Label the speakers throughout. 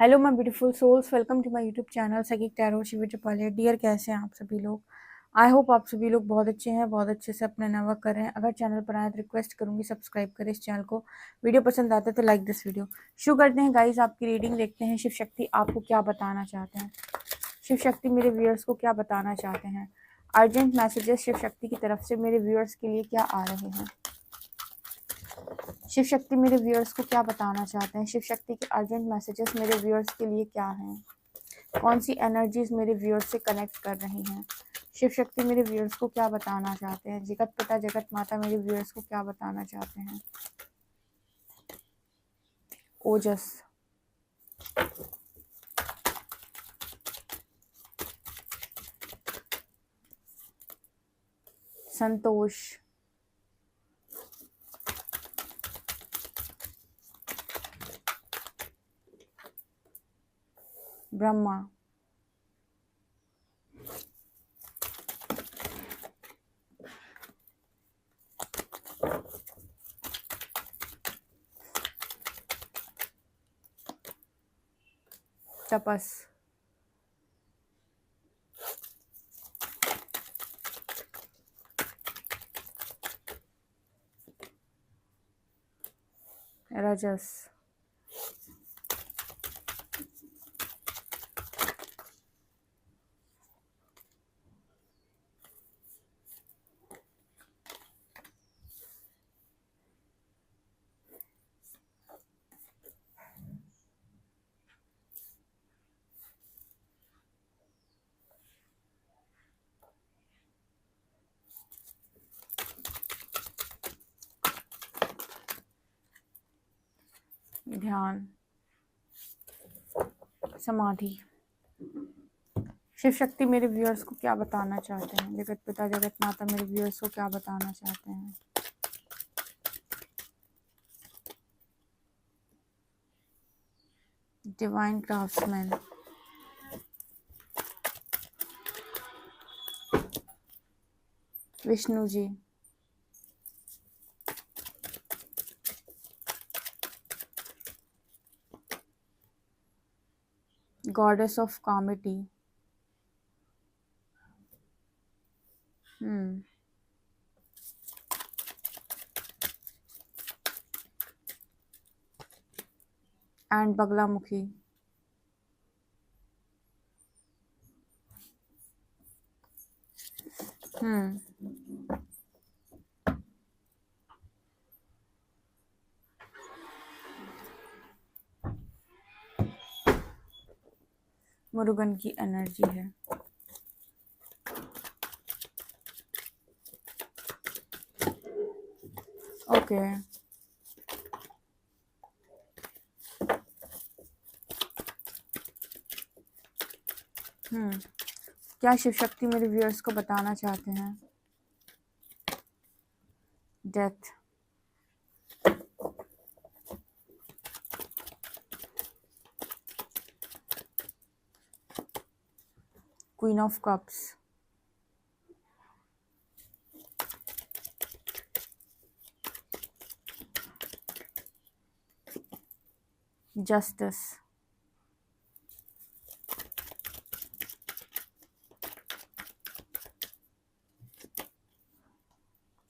Speaker 1: Hello my beautiful souls, welcome to my YouTube channel Sakik tarot Shiv triple. Dear, कैसे हैं आप सभी लोग? आई होप आप सभी लोग बहुत अच्छे हैं, बहुत अच्छे से अपना नेटवर्क कर रहे हैं। अगर चैनल पर आए तो रिक्वेस्ट करूंगी सब्सक्राइब करें इस चैनल को। वीडियो पसंद आते तो लाइक दिस वीडियो। शुरू करते हैं गाइज आपकी रीडिंग, देखते हैं शिव शक्ति आपको क्या बताना चाहते हैं। शिव शक्ति मेरे व्यूअर्स को क्या बताना चाहते हैं? अर्जेंट मैसेजेस शिव शक्ति की तरफ से मेरे व्यूअर्स के लिए क्या आ रहे हैं? शिव शक्ति मेरे व्यूअर्स को क्या बताना चाहते हैं? शिव शक्ति के अर्जेंट मैसेजेस मेरे व्यूअर्स के लिए क्या हैं? कौन सी एनर्जीज मेरे व्यूअर्स से कनेक्ट कर रही हैं? शिव शक्ति मेरे व्यूअर्स को क्या बताना चाहते हैं? जगत पिता जगत माता मेरे व्यूअर्स को क्या बताना चाहते हैं? ओजस, संतोष, ब्रह्मा, तपस, रजस, ध्यान, समाधि। शिव शक्ति मेरे व्यूअर्स को क्या बताना चाहते हैं? जगत पिता जगत माता मेरे व्यूअर्स को क्या बताना चाहते हैं? Divine craftsman, Vishnu ji, goddess of comedy, and Baglamukhi, Murugan की एनर्जी है। ओके, क्या शिव शक्ति मेरे व्यूअर्स को बताना चाहते हैं? Death, queen of cups, justice,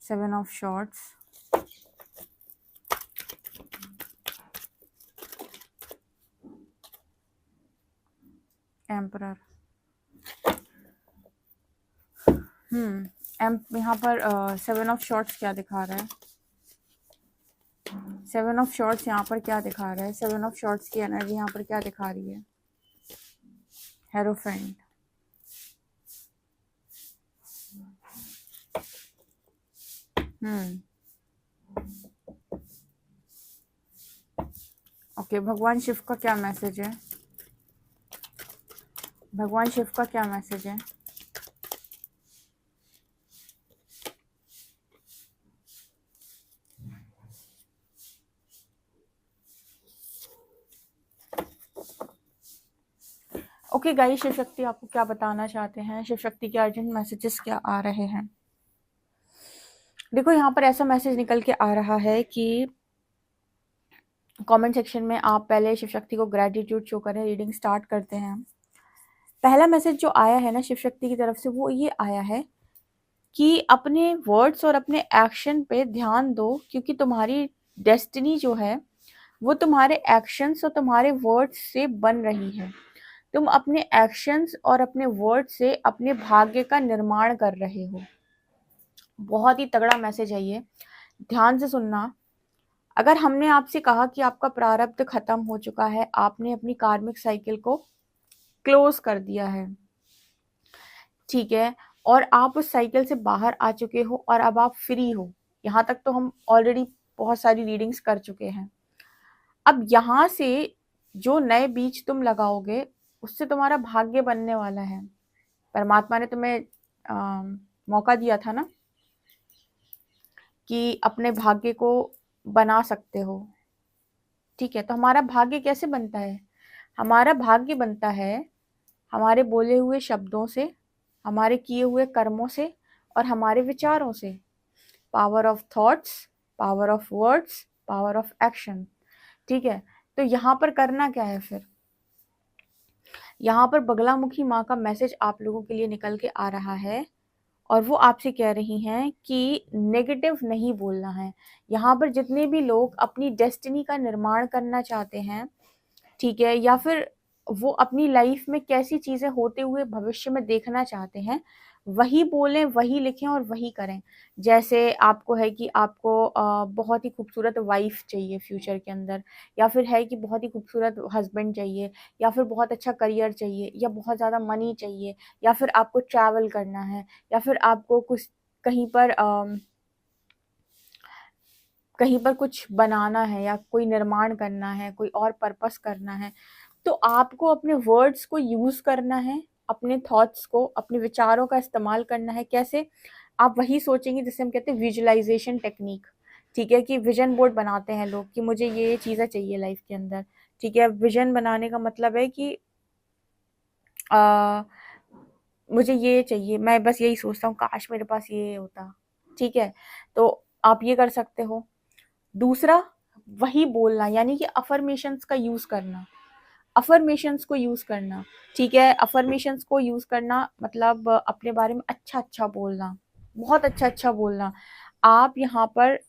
Speaker 1: seven of shorts, emperor. यहाँ पर सेवन ऑफ शॉर्ट्स क्या दिखा रहा है? सेवन ऑफ शॉर्ट्स यहाँ पर क्या दिखा रहा है? सेवन ऑफ शॉर्ट्स की एनर्जी यहाँ पर क्या दिखा रही है? हेरोफेंट, ओके, भगवान शिव का क्या मैसेज है? भगवान शिव का क्या मैसेज है? ओके गाइस, शिव शक्ति आपको क्या बताना चाहते हैं? शिव शक्ति के अर्जेंट मैसेजेस क्या आ रहे हैं? देखो, यहाँ पर ऐसा मैसेज निकल के आ रहा है कि कमेंट सेक्शन में आप पहले शिव शक्ति को ग्रेटिट्यूड शो करें। रीडिंग स्टार्ट करते हैं। पहला मैसेज जो आया है ना शिव शक्ति की तरफ से, वो ये आया है कि अपने वर्ड्स और अपने एक्शन पे ध्यान दो, क्योंकि तुम्हारी डेस्टिनी जो है वो तुम्हारे एक्शंस और तुम्हारे वर्ड्स से बन रही है। तुम अपने एक्शंस और अपने वर्ड से अपने भाग्य का निर्माण कर रहे हो। बहुत ही तगड़ा मैसेज है ये, ध्यान से सुनना। अगर हमने आपसे कहा कि आपका प्रारब्ध खत्म हो चुका है, आपने अपनी कार्मिक साइकिल को क्लोज कर दिया है, ठीक है, और आप उस साइकिल से बाहर आ चुके हो और अब आप फ्री हो, यहाँ तक तो हम ऑलरेडी बहुत सारी रीडिंग्स कर चुके हैं। अब यहाँ से जो नए बीज तुम लगाओगे उससे तुम्हारा भाग्य बनने वाला है। परमात्मा ने तुम्हें मौका दिया था ना कि अपने भाग्य को बना सकते हो, ठीक है। तो हमारा भाग्य कैसे बनता है? हमारा भाग्य बनता है हमारे बोले हुए शब्दों से, हमारे किए हुए कर्मों से और हमारे विचारों से। Power of thoughts, power of words, power of action, ठीक है। तो यहाँ पर करना क्या है फिर? यहाँ पर बगलामुखी माँ का मैसेज आप लोगों के लिए निकल के आ रहा है और वो आपसे कह रही हैं कि नेगेटिव नहीं बोलना है। यहाँ पर जितने भी लोग अपनी डेस्टिनी का निर्माण करना चाहते हैं, ठीक है, या फिर वो अपनी लाइफ में कैसी चीज़ें होते हुए भविष्य में देखना चाहते हैं, वही बोलें, वही लिखें और वही करें। जैसे आपको है कि आपको बहुत ही खूबसूरत वाइफ चाहिए फ्यूचर के अंदर, या फिर है कि बहुत ही खूबसूरत हस्बैंड चाहिए, या फिर बहुत अच्छा करियर चाहिए, या बहुत ज़्यादा मनी चाहिए, या फिर आपको ट्रैवल करना है, या फिर आपको कुछ कहीं पर कुछ बनाना है या कोई निर्माण करना है, कोई और पर्पस करना है, तो आपको अपने वर्ड्स को यूज़ करना है, अपने थॉट्स को, अपने विचारों का इस्तेमाल करना है। कैसे? आप वही सोचेंगे जिसे हम कहते हैं विजुअलाइजेशन टेक्निक, ठीक है, कि विजन बोर्ड बनाते हैं लोग कि मुझे ये चीज़ें चाहिए लाइफ के अंदर, ठीक है। विजन बनाने का मतलब है कि मुझे ये चाहिए, मैं बस यही सोचता हूँ काश मेरे पास ये होता, ठीक है। तो आप ये कर सकते हो। दूसरा, वही बोलना, यानी कि अफर्मेशंस का यूज़ करना, अफर्मेशंस को यूज़ करना, ठीक है। अफर्मेशंस को यूज़ करना मतलब अपने बारे में अच्छा अच्छा बोलना, बहुत अच्छा अच्छा बोलना। आप यहाँ पर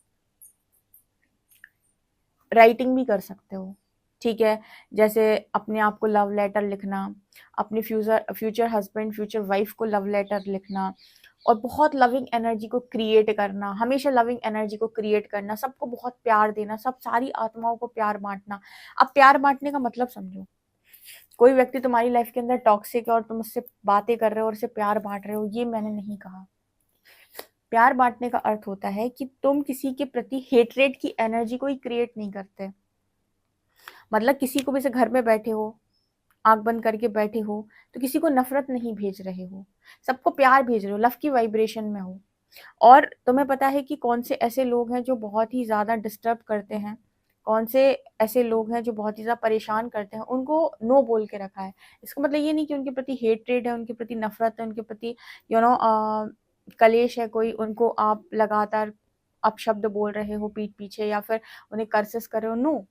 Speaker 1: राइटिंग भी कर सकते हो, ठीक है। जैसे अपने आप को लव लेटर लिखना, अपने फ्यूचर हस्बैंड, फ्यूचर वाइफ को लव लेटर लिखना, और बहुत लविंग एनर्जी को क्रिएट करना, हमेशा लविंग एनर्जी को क्रिएट करना, सबको बहुत प्यार देना, सब सारी आत्माओं को प्यार बांटना। अब प्यार बांटने का मतलब समझो, कोई व्यक्ति तुम्हारी लाइफ के अंदर टॉक्सिक है और तुम उससे बातें कर रहे हो और उससे प्यार बांट रहे हो, ये मैंने नहीं कहा। प्यार बांटने का अर्थ होता है कि तुम किसी के प्रति हेट्रेट की एनर्जी को ही क्रिएट नहीं करते। मतलब किसी को भी से घर में बैठे हो, आंख बंद करके बैठे हो, तो किसी को नफरत नहीं भेज रहे हो, सबको प्यार भेज रहे हो, लव की वाइब्रेशन में हो। और तुम्हें पता है कि कौन से ऐसे लोग हैं जो बहुत ही ज़्यादा डिस्टर्ब करते हैं, कौन से ऐसे लोग हैं जो बहुत ही ज़्यादा परेशान करते हैं, उनको नो बोल के रखा है। इसका मतलब ये नहीं कि उनके प्रति हेट्रेड है, उनके प्रति नफरत है, उनके प्रति कलेश है कोई, उनको आप लगातार अपशब्द बोल रहे हो पीठ पीछे, या फिर उन्हें कर्सेस कर रहे हो। नो,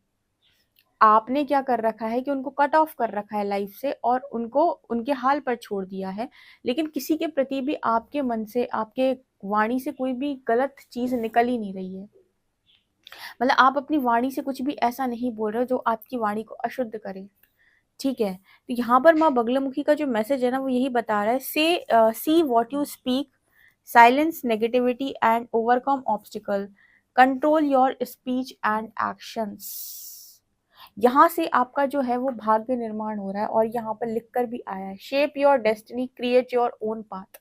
Speaker 1: आपने क्या कर रखा है कि उनको कट ऑफ कर रखा है लाइफ से और उनको उनके हाल पर छोड़ दिया है। लेकिन किसी के प्रति भी आपके मन से, आपके वाणी से कोई भी गलत चीज निकल ही नहीं रही है। मतलब आप अपनी वाणी से कुछ भी ऐसा नहीं बोल रहे हो जो आपकी वाणी को अशुद्ध करे, ठीक है। तो यहाँ पर माँ बगलामुखी का जो मैसेज है ना, वो यही बता रहा है, से see what you speak, silence negativity and overcome obstacle, control your speech and actions. यहाँ से आपका जो है वो भाग्य निर्माण हो रहा है, और यहाँ पर लिखकर भी आया है, shape your destiny, create your own path.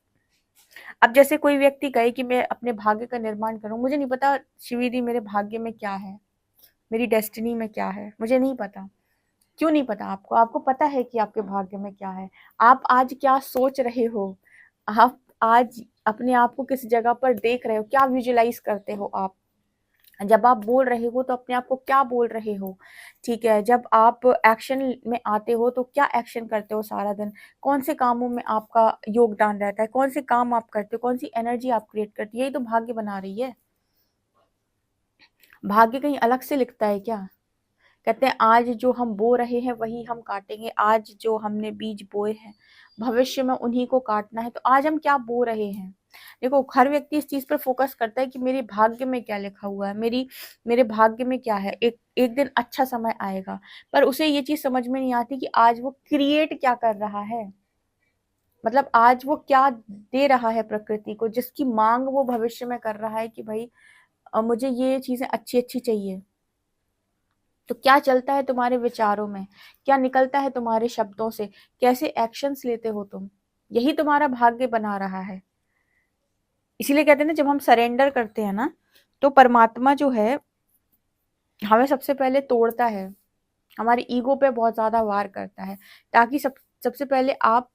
Speaker 1: अब जैसे कोई व्यक्ति कहे कि मैं अपने भाग्य का निर्माण करूं, मुझे नहीं पता शिविदी मेरे भाग्य में क्या है, मेरी डेस्टिनी में क्या है, मुझे नहीं पता। क्यों नहीं पता आपको? आपको पता है कि आपके भाग्य में क्या है। आप आज क्या सोच रहे हो, आप आज अपने आप को किस जगह पर देख रहे हो, क्या विजुलाइज करते हो आप, जब आप बोल रहे हो तो अपने आप को क्या बोल रहे हो, ठीक है। जब आप एक्शन में आते हो तो क्या एक्शन करते हो सारा दिन, कौन से कामों में आपका योगदान रहता है, कौन से काम आप करते हो, कौन सी एनर्जी आप क्रिएट करती है, यही तो भाग्य बना रही है। भाग्य कहीं अलग से लिखता है क्या? कहते हैं आज जो हम बो रहे हैं वही हम काटेंगे, आज जो हमने बीज बोए हैं भविष्य में उन्हीं को काटना है। तो आज हम क्या बो रहे हैं, देखो हर व्यक्ति इस चीज पर फोकस करता है कि मेरे भाग्य में क्या लिखा हुआ है, मेरे भाग्य में क्या है, एक एक दिन अच्छा समय आएगा, पर उसे ये चीज समझ में नहीं आती कि आज वो क्रिएट क्या कर रहा है, मतलब आज वो क्या दे रहा है प्रकृति को, जिसकी मांग वो भविष्य में कर रहा है कि भाई मुझे ये चीजें अच्छी अच्छी चाहिए। तो क्या चलता है तुम्हारे विचारों में, क्या निकलता है तुम्हारे शब्दों से, कैसे एक्शंस लेते हो तुम, यही तुम्हारा भाग्य बना रहा है। इसीलिए कहते हैं ना, जब हम सरेंडर करते हैं ना, तो परमात्मा जो है हमें सबसे पहले तोड़ता है, हमारी ईगो पे बहुत ज्यादा वार करता है, ताकि सबसे पहले आप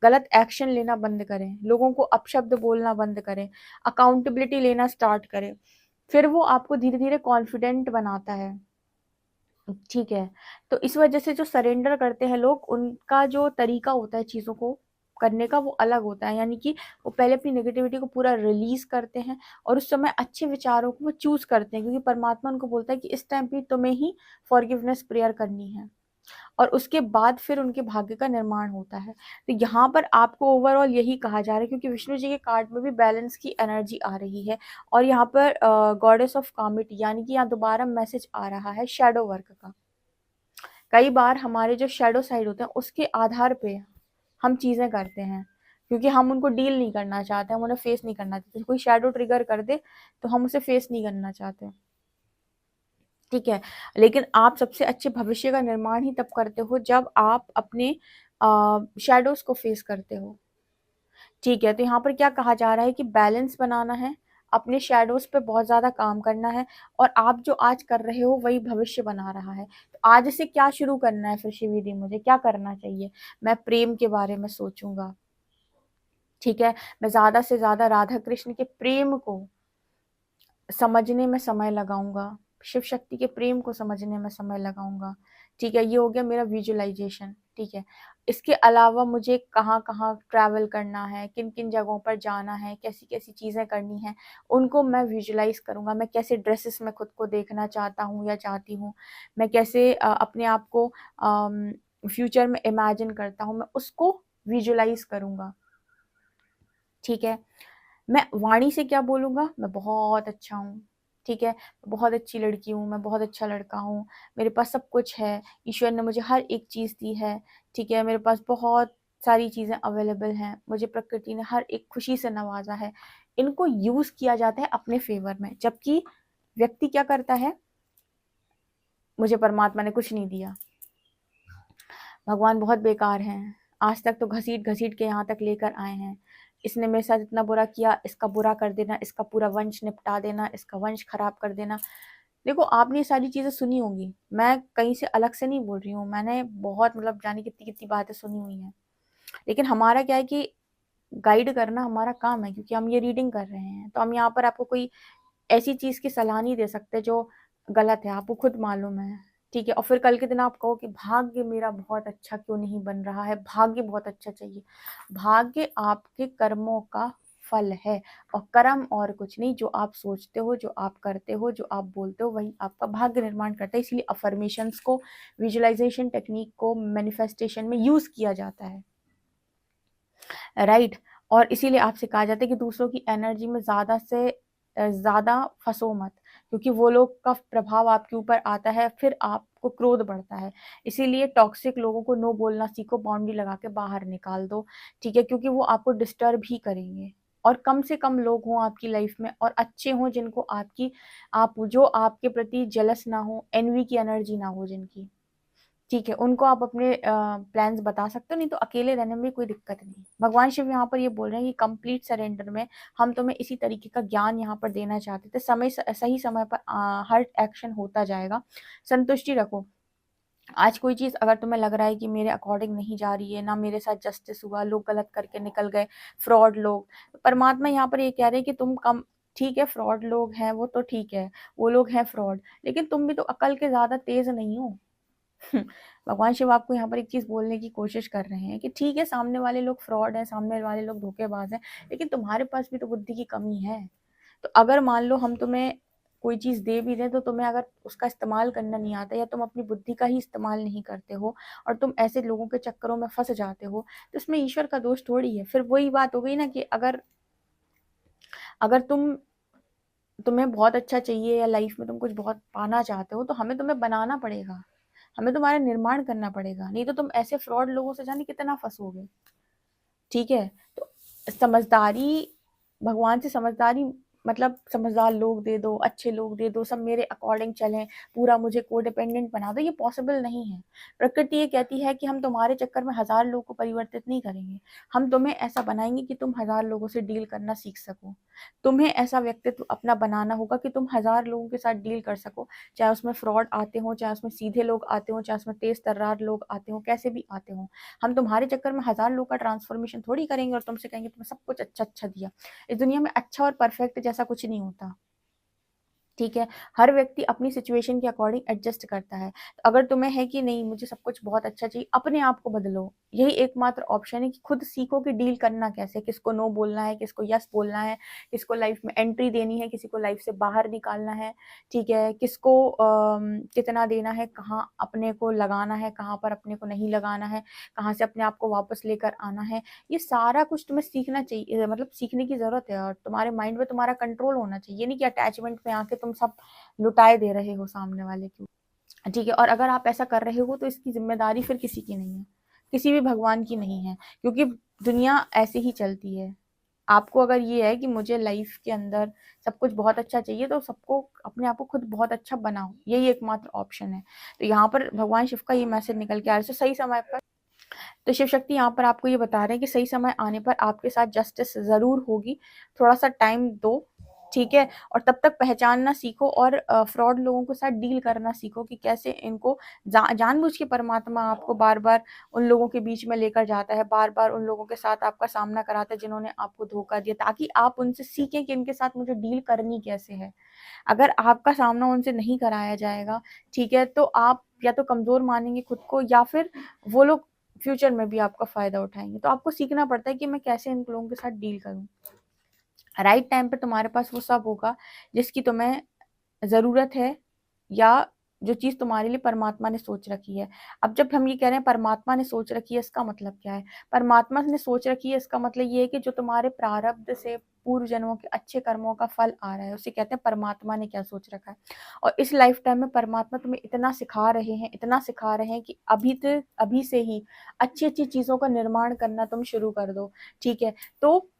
Speaker 1: गलत एक्शन लेना बंद करें, लोगों को अपशब्द बोलना बंद करें, अकाउंटेबिलिटी लेना स्टार्ट करें। फिर वो आपको धीरे धीरे कॉन्फिडेंट बनाता है। ठीक है, तो इस वजह से जो सरेंडर करते हैं लोग, उनका जो तरीका होता है चीज़ों को करने का वो अलग होता है, यानी कि वो पहले अपनी नेगेटिविटी को पूरा रिलीज करते हैं और उस समय अच्छे विचारों को वो चूज करते हैं, क्योंकि परमात्मा उनको बोलता है कि इस टाइम पे तुम्हें ही फॉरगिवनेस प्रेयर करनी है, और उसके बाद फिर उनके भाग्य का निर्माण होता है। तो यहाँ पर आपको ओवरऑल यही कहा जा रहा है, क्योंकि विष्णु जी के कार्ड में भी बैलेंस की एनर्जी आ रही है, और यहाँ पर गॉडेस ऑफ कामिटी, यानी कि यहाँ दोबारा मैसेज आ रहा है शैडो वर्क का। कई बार हमारे जो शैडो साइड होते हैं उसके आधार पे हम चीजें करते हैं, क्योंकि हम उनको डील नहीं करना चाहते, हम उन्हें फेस नहीं करना चाहते। कोई शैडो ट्रिगर कर दे तो हम उसे फेस नहीं करना चाहते, ठीक है। लेकिन आप सबसे अच्छे भविष्य का निर्माण ही तब करते हो जब आप अपने शैडोज को फेस करते हो, ठीक है। तो यहाँ पर क्या कहा जा रहा है कि बैलेंस बनाना है, अपने शैडोज पे बहुत ज्यादा काम करना है, और आप जो आज कर रहे हो वही भविष्य बना रहा है। तो आज से क्या शुरू करना है फिर शिवी दी, मुझे क्या करना चाहिए, मैं प्रेम के बारे में सोचूंगा, ठीक है। मैं ज्यादा से ज्यादा राधा कृष्ण के प्रेम को समझने में समय लगाऊंगा, शिव शक्ति के प्रेम को समझने में समय लगाऊंगा, ठीक है। ये हो गया मेरा विजुअलाइजेशन, ठीक है। इसके अलावा मुझे कहाँ कहाँ ट्रैवल करना है, किन किन जगहों पर जाना है, कैसी कैसी चीज़ें करनी है, उनको मैं विजुअलाइज करूंगा। मैं कैसे ड्रेसेस में खुद को देखना चाहता हूँ या चाहती हूँ, मैं कैसे अपने आप को फ्यूचर में इमेजिन करता हूँ, मैं उसको विजुअलाइज करूंगा, ठीक है। मैं वाणी से क्या बोलूंगा, मैं बहुत अच्छा हूँ, ठीक है, बहुत अच्छी लड़की हूँ, मैं बहुत अच्छा लड़का हूँ, मेरे पास सब कुछ है, ईश्वर ने मुझे हर एक चीज़ दी है, ठीक है, मेरे पास बहुत सारी चीज़ें अवेलेबल हैं, मुझे प्रकृति ने हर एक खुशी से नवाजा है। इनको यूज किया जाता है अपने फेवर में, जबकि व्यक्ति क्या करता है, मुझे परमात्मा ने कुछ नहीं दिया, भगवान बहुत बेकार हैं, आज तक तो घसीट घसीट के यहाँ तक लेकर आए हैं, इसने मेरे साथ इतना बुरा किया, इसका बुरा कर देना, इसका पूरा वंश निपटा देना, इसका वंश खराब कर देना। देखो आपने ये सारी चीजें सुनी होंगी, मैं कहीं से अलग से नहीं बोल रही हूँ, मैंने बहुत मतलब जानी कितनी कितनी बातें सुनी हुई हैं। लेकिन हमारा क्या है कि गाइड करना हमारा काम है, क्योंकि हम ये रीडिंग कर रहे हैं, तो हम यहाँ पर आपको कोई ऐसी चीज की सलाह नहीं दे सकते जो गलत है, आपको खुद मालूम है, ठीक है। और फिर कल के दिन आप कहो कि भाग्य मेरा बहुत अच्छा क्यों नहीं बन रहा है, भाग्य बहुत अच्छा चाहिए। भाग्य आपके कर्मों का फल है, और कर्म और कुछ नहीं, जो आप सोचते हो, जो आप करते हो, जो आप बोलते हो, वही आपका भाग्य निर्माण करता है। इसलिए अफर्मेशंस को, विजुअलाइजेशन टेक्निक को मैनिफेस्टेशन में यूज किया जाता है, राइट। और इसीलिए आपसे कहा जाता है कि दूसरों की एनर्जी में ज्यादा से ज्यादा फंसो मत, क्योंकि वो लोग का प्रभाव आपके ऊपर आता है, फिर आपको क्रोध बढ़ता है। इसीलिए टॉक्सिक लोगों को नो बोलना सीखो, बाउंड्री लगा के बाहर निकाल दो, ठीक है, क्योंकि वो आपको डिस्टर्ब ही करेंगे। और कम से कम लोग हों आपकी लाइफ में, और अच्छे हों, जिनको आप जो आपके प्रति जेलस ना हो, एनवी की एनर्जी ना हो जिनकी, ठीक है, उनको आप अपने प्लान्स बता सकते हो, नहीं तो अकेले रहने में कोई दिक्कत नहीं। भगवान शिव यहाँ पर ये बोल रहे हैं कि कंप्लीट सरेंडर में हम तुम्हें इसी तरीके का ज्ञान यहाँ पर देना चाहते थे। सही समय पर हर एक्शन होता जाएगा, संतुष्टि रखो। आज कोई चीज अगर तुम्हें लग रहा है कि मेरे अकॉर्डिंग नहीं जा रही है, ना मेरे साथ जस्टिस हुआ, लोग गलत करके निकल गए, फ्रॉड लोग, तो परमात्मा यहाँ पर ये कह रहे हैं कि तुम कम, ठीक है, फ्रॉड लोग हैं वो तो ठीक है, वो लोग हैं फ्रॉड, लेकिन तुम भी तो अकल के ज्यादा तेज नहीं हो। भगवान शिव आपको यहाँ पर एक चीज बोलने की कोशिश कर रहे हैं कि ठीक है, सामने वाले लोग फ्रॉड हैं, सामने वाले लोग धोखेबाज हैं, लेकिन तुम्हारे पास भी तो बुद्धि की कमी है। तो अगर मान लो हम तुम्हें कोई चीज़ दे भी दें तो तुम्हें अगर उसका इस्तेमाल करना नहीं आता या तुम अपनी बुद्धि का ही इस्तेमाल नहीं करते हो और तुम ऐसे लोगों के चक्करों में फंस जाते हो, तो इसमें ईश्वर का दोष थोड़ी है। फिर वही बात हो गई ना कि अगर अगर तुम्हें बहुत अच्छा चाहिए या लाइफ में तुम कुछ बहुत पाना चाहते हो, तो हमें तुम्हें बनाना पड़ेगा, हमें तुम्हारा निर्माण करना पड़ेगा, नहीं तो तुम ऐसे फ्रॉड लोगों से जाने कितना फंसोगे। ठीक है, तो समझदारी, भगवान से समझदारी मतलब समझदार लोग दे दो, अच्छे लोग दे दो, सब मेरे अकॉर्डिंग चलें, पूरा मुझे कोडिपेंडेंट बना दो, ये पॉसिबल नहीं है। प्रकृति ये कहती है कि हम तुम्हारे चक्कर में 1000 लोगों को परिवर्तित नहीं करेंगे, हम तुम्हें ऐसा बनाएंगे कि तुम 1000 लोगों से डील करना सीख सको। तुम्हें ऐसा व्यक्तित्व अपना बनाना होगा कि तुम 1000 लोगों के साथ डील कर सको, चाहे उसमें फ्रॉड आते हो, चाहे उसमें सीधे लोग आते हो, चाहे उसमें तेज तर्रार लोग आते हो, कैसे भी आते हो। हम तुम्हारे चक्कर में 1000 लोग का ट्रांसफॉर्मेशन थोड़ी करेंगे और तुमसे कहेंगे तुम्हें सब कुछ अच्छा अच्छा दिया। इस दुनिया में अच्छा और परफेक्ट जैसा कुछ नहीं होता। ठीक है, हर व्यक्ति अपनी सिचुएशन के अकॉर्डिंग एडजस्ट करता है। तो अगर तुम्हें है कि नहीं मुझे सब कुछ बहुत अच्छा चाहिए, अपने आप को बदलो। यही एकमात्र ऑप्शन है कि खुद सीखो कि डील करना कैसे, किसको नो बोलना है, किसको यस बोलना है, किसको लाइफ में एंट्री देनी है, किसी को लाइफ से बाहर निकालना है। ठीक है, किसको कितना देना है, कहाँ अपने को लगाना है, कहाँ पर अपने को नहीं लगाना है, कहाँ से अपने आप को वापस लेकर आना है। ये सारा कुछ तुम्हें सीखना चाहिए, मतलब सीखने की जरूरत है, और तुम्हारे माइंड पे तुम्हारा कंट्रोल होना चाहिए। ये नहीं कि अटैचमेंट में आके तुम सब लुटाए दे रहे हो सामने वाले को। ठीक है, और अगर आप ऐसा कर रहे हो तो इसकी जिम्मेदारी फिर किसी की नहीं है, किसी भी भगवान की नहीं है, क्योंकि दुनिया ऐसे ही चलती है। आपको अगर ये है कि मुझे लाइफ के अंदर सब कुछ बहुत अच्छा चाहिए, तो सबको अपने आप को खुद बहुत अच्छा बनाओ, यही एकमात्र ऑप्शन है। तो यहाँ पर भगवान शिव का ये मैसेज निकल के आ रहा है। सही समय पर, तो शिव शक्ति यहाँ पर आपको ये बता रहे हैं कि सही समय आने पर आपके साथ जस्टिस जरूर होगी, थोड़ा सा टाइम दो। ठीक है, और तब तक पहचानना सीखो और फ्रॉड लोगों के साथ डील करना सीखो कि कैसे इनको जानबूझ के परमात्मा आपको बार बार उन लोगों के बीच में लेकर जाता है, बार बार उन लोगों के साथ आपका सामना कराता है जिन्होंने आपको धोखा दिया, ताकि आप उनसे सीखें कि इनके साथ मुझे डील करनी कैसे है। अगर आपका सामना उनसे नहीं कराया जाएगा, ठीक है, तो आप या तो कमजोर मानेंगे खुद को, या फिर वो लोग फ्यूचर में भी आपका फायदा उठाएंगे। तो आपको सीखना पड़ता है कि मैं कैसे इन लोगों के साथ डील करूं। राइट टाइम पे तुम्हारे पास वो सब होगा जिसकी तुम्हें जरूरत है, या जो चीज तुम्हारे लिए परमात्मा ने सोच रखी है। अब जब हम ये कह रहे हैं परमात्मा ने सोच रखी है, इसका मतलब क्या है? परमात्मा ने सोच रखी है, इसका मतलब ये है कि जो तुम्हारे प्रारब्ध से पूर्व जन्मों के अच्छे कर्मों का फल आ रहा है, उसे कहते हैं परमात्मा ने क्या सोच रखा है। और इस लाइफ टाइम में परमात्मा तुम्हें इतना सिखा रहे हैं, इतना सिखा रहे हैं कि अभी से ही अच्छी अच्छी चीजों का निर्माण करना तुम शुरू कर दो। ठीक है, तो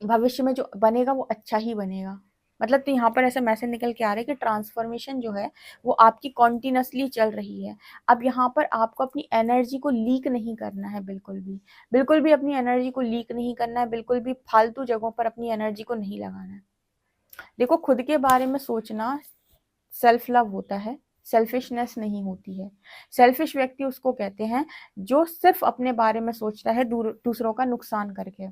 Speaker 1: भविष्य में जो बनेगा वो अच्छा ही बनेगा। मतलब तो यहाँ पर ऐसा मैसेज निकल के आ रहा है कि ट्रांसफॉर्मेशन जो है वो आपकी कॉन्टिन्यूसली चल रही है। अब यहाँ पर आपको अपनी एनर्जी को लीक नहीं करना है, बिल्कुल भी अपनी एनर्जी को लीक नहीं करना है, बिल्कुल भी फालतू जगहों पर अपनी एनर्जी को नहीं लगाना है। देखो, खुद के बारे में सोचना सेल्फ लव होता है, सेल्फिशनेस नहीं होती है। सेल्फिश व्यक्ति उसको कहते हैं जो सिर्फ अपने बारे में सोचता है, दूसरों का नुकसान करके।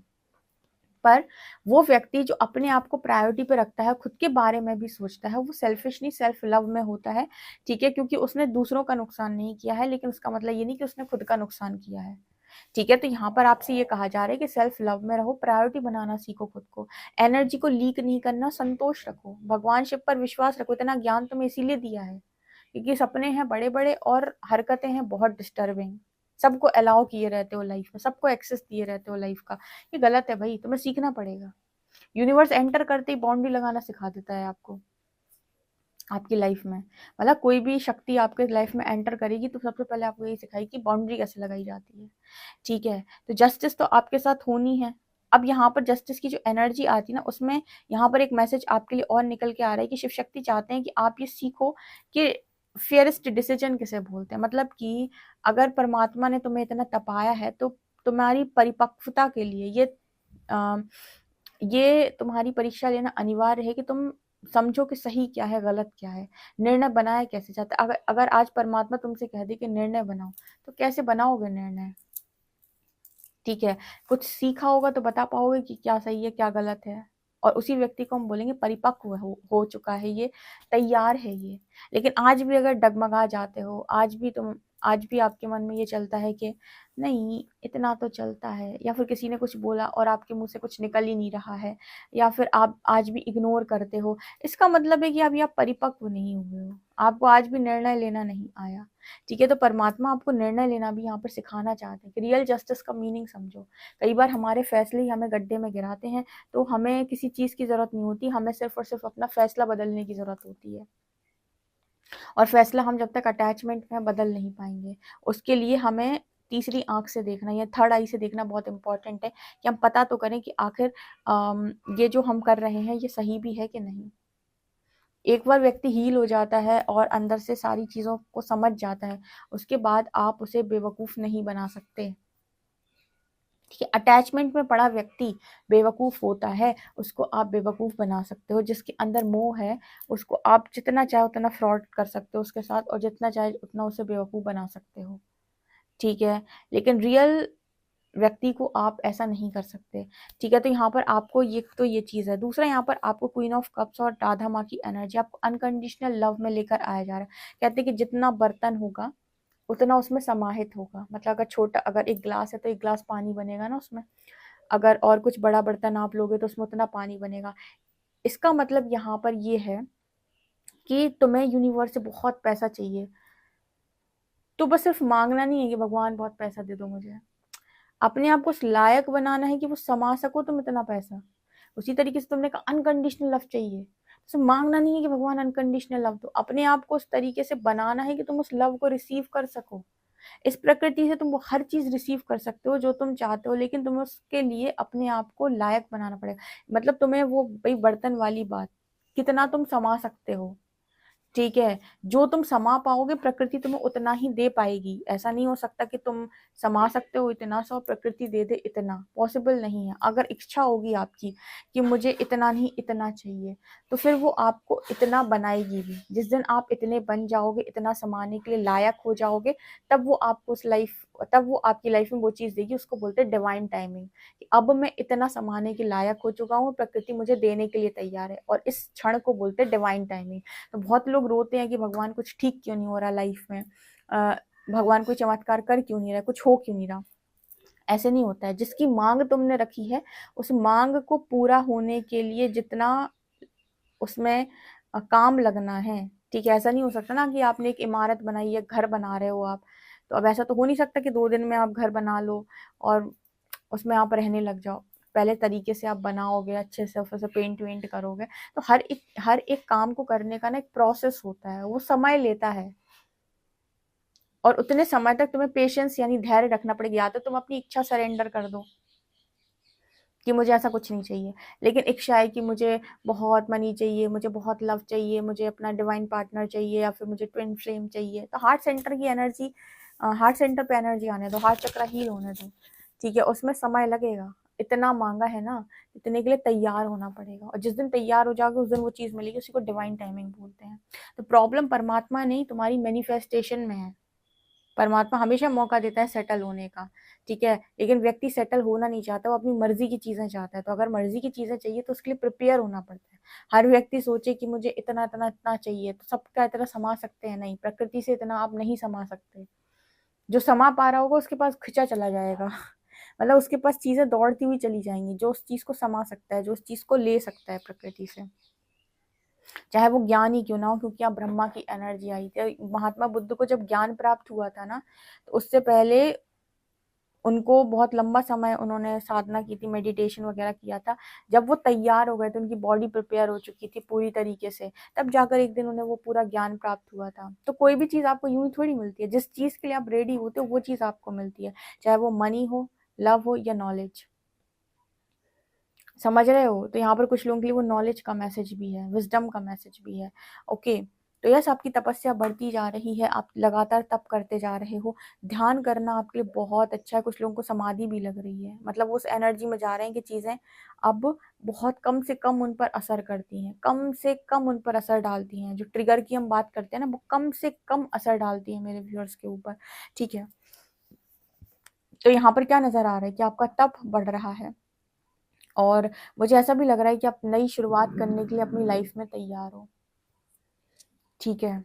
Speaker 1: पर वो व्यक्ति जो अपने आप को प्रायोरिटी पे रखता है, खुद के बारे में भी सोचता है, वो सेल्फिश नहीं सेल्फ लव में होता है। ठीक है, क्योंकि उसने दूसरों का नुकसान नहीं किया है, लेकिन उसका मतलब ये नहीं कि उसने खुद का नुकसान किया है। ठीक है, तो यहाँ पर आपसे ये कहा जा रहा है कि सेल्फ लव में रहो, प्रायोरिटी बनाना सीखो खुद को, एनर्जी को लीक नहीं करना, संतोष रखो, भगवान शिव पर विश्वास रखो। इतना ज्ञान तुम्हें इसीलिए दिया है क्योंकि सपने हैं बड़े बड़े और हरकतें हैं बहुत डिस्टर्बिंग। सबको अलाउ किए रहते हो लाइफ में, सबको एक्सेस दिए रहते हो लाइफ का, ये गलत है भाई, तुम्हें सीखना पड़ेगा। यूनिवर्स एंटर करते ही बाउंड्री लगाना सिखा देता है आपको आपकी लाइफ में। मतलब कोई भी शक्ति आपके लाइफ में एंटर करेगी तो सबसे पहले आपको यही सिखाएगी कि बाउंड्री कैसे लगाई जाती है। ठीक है, तो जस्टिस तो आपके साथ होनी है। अब यहाँ पर जस्टिस की जो एनर्जी आती है ना, उसमें यहाँ पर एक मैसेज आपके लिए और निकल के आ रहा है कि शिव शक्ति चाहते हैं कि आप ये सीखो कि फेयरेस्ट डिसीजन किसे बोलते हैं। मतलब कि अगर परमात्मा ने तुम्हें इतना तपाया है तो तुम्हारी परिपक्वता के लिए ये तुम्हारी परीक्षा लेना अनिवार्य है कि तुम समझो कि सही क्या है, गलत क्या है, निर्णय बनाया कैसे जाता है। अगर अगर आज परमात्मा तुमसे कह दे कि निर्णय बनाओ, तो कैसे बनाओगे निर्णय? ठीक है, कुछ सीखा होगा तो बता पाओगे कि क्या सही है क्या गलत है। और उसी व्यक्ति को हम बोलेंगे परिपक्व हो चुका है ये, तैयार है ये। लेकिन आज भी अगर डगमगा जाते हो, आज भी तुम आज भी आपके मन में ये चलता है कि नहीं इतना तो चलता है, या फिर किसी ने कुछ बोला और आपके मुंह से कुछ निकल ही नहीं रहा है, या फिर आप आज भी इग्नोर करते हो, इसका मतलब है कि अभी आप परिपक्व नहीं हुए हो, आपको आज भी निर्णय लेना नहीं आया। ठीक है, तो परमात्मा आपको निर्णय लेना भी यहाँ पर सिखाना चाहते हैं कि रियल जस्टिस का मीनिंग समझो। कई बार हमारे फैसले ही हमें गड्ढे में गिराते हैं, तो हमें किसी चीज़ की ज़रूरत नहीं होती, हमें सिर्फ और सिर्फ अपना फैसला बदलने की ज़रूरत होती है। और फैसला हम जब तक अटैचमेंट में बदल नहीं पाएंगे, उसके लिए हमें तीसरी आंख से देखना या थर्ड आई से देखना बहुत इंपॉर्टेंट है, कि हम पता तो करें कि आखिर ये जो हम कर रहे हैं ये सही भी है कि नहीं। एक बार व्यक्ति हील हो जाता है और अंदर से सारी चीज़ों को समझ जाता है, उसके बाद आप उसे बेवकूफ़ नहीं बना सकते। ठीक है, अटैचमेंट में पड़ा व्यक्ति बेवकूफ़ होता है, उसको आप बेवकूफ़ बना सकते हो। जिसके अंदर मोह है, उसको आप जितना चाहे उतना फ्रॉड कर सकते हो उसके साथ, और जितना चाहे उतना उसे बेवकूफ़ बना सकते हो। ठीक है, लेकिन रियल व्यक्ति को आप ऐसा नहीं कर सकते। ठीक है, तो यहाँ पर आपको ये चीज़ है। दूसरा, यहाँ पर आपको क्वीन ऑफ कप्स और राधा माँ की एनर्जी आपको अनकंडीशनल लव में लेकर आया जा रहा है। कहते हैं कि जितना बर्तन होगा उतना उसमें समाहित होगा। मतलब अगर एक ग्लास है तो एक ग्लास पानी बनेगा ना उसमें, अगर और कुछ बड़ा बर्तन आप लोगे तो उसमें उतना पानी बनेगा। इसका मतलब यहाँ पर ये है कि तुम्हें यूनिवर्स से बहुत पैसा चाहिए, तो बस सिर्फ मांगना नहीं है कि भगवान बहुत पैसा दे दो मुझे, अपने आप को उस लायक बनाना है कि वो समा सको तुम इतना पैसा। उसी तरीके से तुमने कहा अनकंडीशनल लव चाहिए, तो मांगना नहीं है कि भगवान अनकंडीशनल लव दो, अपने आप को उस तरीके से बनाना है कि तुम उस लव को रिसीव कर सको। इस प्रकृति से तुम वो हर चीज रिसीव कर सकते हो जो तुम चाहते हो, लेकिन तुम्हें उसके लिए अपने आप को लायक बनाना पड़ेगा। मतलब तुम्हें वो भाई बर्तन वाली बात, कितना तुम समा सकते हो। ठीक है, जो तुम समा पाओगे प्रकृति तुम्हें उतना ही दे पाएगी। ऐसा नहीं हो सकता कि तुम समा सकते हो इतना सा और प्रकृति दे दे इतना, पॉसिबल नहीं है। अगर इच्छा होगी आपकी कि मुझे इतना नहीं इतना चाहिए, तो फिर वो आपको इतना बनाएगी भी। जिस दिन आप इतने बन जाओगे, इतना समाने के लिए लायक हो जाओगे, तब वो आपकी लाइफ में वो चीज देगी। उसको बोलते हैं डिवाइन टाइमिंग, कि अब मैं इतना समाने के लायक हो चुका हूँ, प्रकृति मुझे देने के लिए तैयार है, और इस क्षण को बोलते हैं डिवाइन टाइमिंग। तो बहुत लोग रोते हैं कि भगवान कुछ ठीक क्यों नहीं हो रहा लाइफ में, भगवान कोई चमत्कार कर क्यों नहीं रहा, कुछ हो क्यों नहीं रहा। ऐसे नहीं होता है। जिसकी मांग तुमने रखी है, उस मांग को पूरा होने के लिए जितना उसमें काम लगना है। ठीक है, ऐसा नहीं हो सकता ना कि आपने एक इमारत बनाई है, घर बना रहे हो आप, तो अब ऐसा तो हो नहीं सकता कि 2 दिन में आप घर बना लो और उसमें आप रहने लग जाओ। पहले तरीके से आप बनाओगे, अच्छे से उसे पेंट वेंट करोगे, तो हर एक काम को करने का ना एक प्रोसेस होता है, वो समय लेता है। और उतने समय तक तुम्हें पेशेंस यानी धैर्य रखना पड़ेगा। या तो तुम अपनी इच्छा सरेंडर कर दो कि मुझे ऐसा कुछ नहीं चाहिए, लेकिन इच्छा है कि मुझे बहुत मनी चाहिए, मुझे बहुत लव चाहिए, मुझे अपना डिवाइन पार्टनर चाहिए, या फिर मुझे ट्विन फ्लेम चाहिए, तो हार्ट सेंटर की एनर्जी, हार्ट सेंटर पे एनर्जी आने दो, हार्ट चक्र हील होने दो। ठीक है, उसमें समय लगेगा। इतना मांगा है ना, इतने के लिए तैयार होना पड़ेगा, और जिस दिन तैयार हो जाओगे उस दिन वो चीज़ मिलेगी। उसी को डिवाइन टाइमिंग बोलते हैं। तो प्रॉब्लम परमात्मा नहीं, तुम्हारी मैनिफेस्टेशन में है। परमात्मा हमेशा मौका देता है सेटल होने का। ठीक है, लेकिन व्यक्ति सेटल होना नहीं चाहता, वो अपनी मर्जी की चीजें चाहता है। तो अगर मर्जी की चीजें चाहिए तो उसके लिए प्रिपेयर होना पड़ता है। हर व्यक्ति सोचे कि मुझे इतना इतना इतना चाहिए, तो सबका इतना समा सकते हैं? नहीं, प्रकृति से इतना आप नहीं समा सकते। जो समा पा रहा होगा उसके पास खिंचा चला जाएगा मतलब उसके पास चीजें दौड़ती हुई चली जाएंगी। जो उस चीज को समा सकता है, जो उस चीज को ले सकता है प्रकृति से, चाहे वो ज्ञान ही क्यों ना हो, क्योंकि यहाँ ब्रह्मा की एनर्जी आई थी। महात्मा बुद्ध को जब ज्ञान प्राप्त हुआ था ना, तो उससे पहले उनको बहुत लंबा समय उन्होंने साधना की थी, मेडिटेशन वगैरह किया था। जब वो तैयार हो गए थे, उनकी बॉडी प्रिपेयर हो चुकी थी पूरी तरीके से, तब जाकर एक दिन उन्हें वो पूरा ज्ञान प्राप्त हुआ था। तो कोई भी चीज़ आपको यूं ही थोड़ी मिलती है। जिस चीज़ के लिए आप रेडी होते हो वो चीज़ आपको मिलती है, चाहे वो मनी हो, लव हो, या नॉलेज। समझ रहे हो? तो यहाँ पर कुछ लोगों के लिए वो नॉलेज का मैसेज भी है, विजडम का मैसेज भी है। ओके, तो यस, आपकी तपस्या बढ़ती जा रही है, आप लगातार तप करते जा रहे हो। ध्यान करना आपके लिए बहुत अच्छा है। कुछ लोगों को समाधि भी लग रही है, मतलब वो उस एनर्जी में जा रहे हैं कि चीज़ें अब बहुत कम से कम उन पर असर करती हैं, कम से कम उन पर असर डालती हैं। जो ट्रिगर की हम बात करते हैं ना, वो कम से कम असर डालती है मेरे व्यूअर्स के ऊपर। ठीक है, तो यहाँ पर क्या नजर आ रहा है कि आपका तप बढ़ रहा है, और मुझे ऐसा भी लग रहा है कि आप नई शुरुआत करने के लिए अपनी लाइफ में तैयार हो। ठीक है,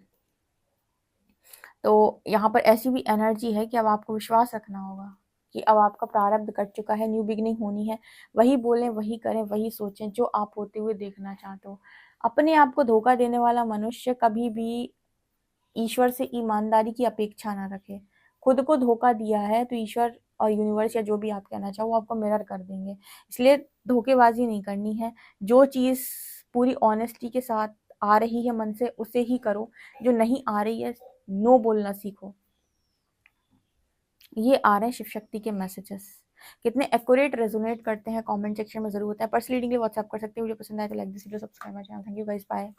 Speaker 1: तो यहाँ पर ऐसी भी एनर्जी है कि अब आपको विश्वास रखना होगा कि अब आपका प्रारब्ध कट चुका है, न्यू बिगिनिंग होनी है। वही बोलें, वही करें, वही सोचें जो आप होते हुए देखना चाहते हो। अपने आप को धोखा देने वाला मनुष्य कभी भी ईश्वर से ईमानदारी की अपेक्षा ना रखे। खुद को धोखा दिया है तो ईश्वर और यूनिवर्स या जो भी आप कहना चाहो वो आपको मिरर कर देंगे। इसलिए धोखेबाजी नहीं करनी है। जो चीज़ पूरी ऑनेस्टी के साथ आ रही है मन से उसे ही करो, जो नहीं आ रही है नो बोलना सीखो। ये आ रहे हैं शिव शक्ति के मैसेजेस। कितने एक्यूरेट रेजोनेट करते हैं कमेंट सेक्शन में जरूर होता है। पर्सनल रीडिंग के लिए व्हाट्सएप कर सकते हो। वीडियो पसंद आए तो like this video, subscribe my channel. Thank you guys, bye.